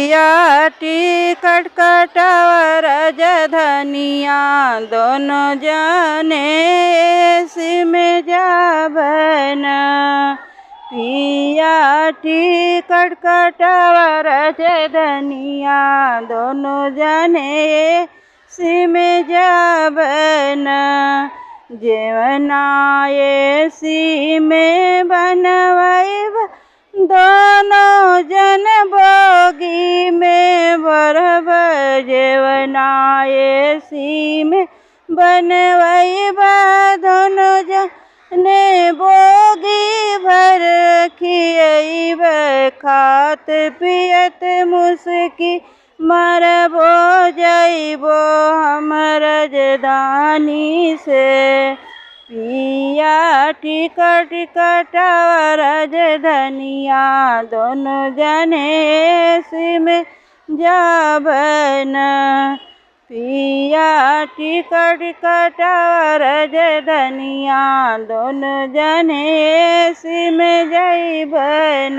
पिया टिकट कटावा राजधानिया दोनों जने एसी में जाबन। पिया टिकट कटावा राजधानिया दोनों जने एसी में जाबन। जेवना एसी में बनवाइब दोनों जन बोगी में बरबर। जेवना एसी में बनवाइबा दोनों जने बोगी भर खियब। खात पियत मुस्की मरबो जइबो हम राजधानी से। पिया टिकट कटावा राजधानिया दोनों जने एसी में जाबन। पिया टिकट कटावा राजधानिया दोनों जने एसी में जाइबन।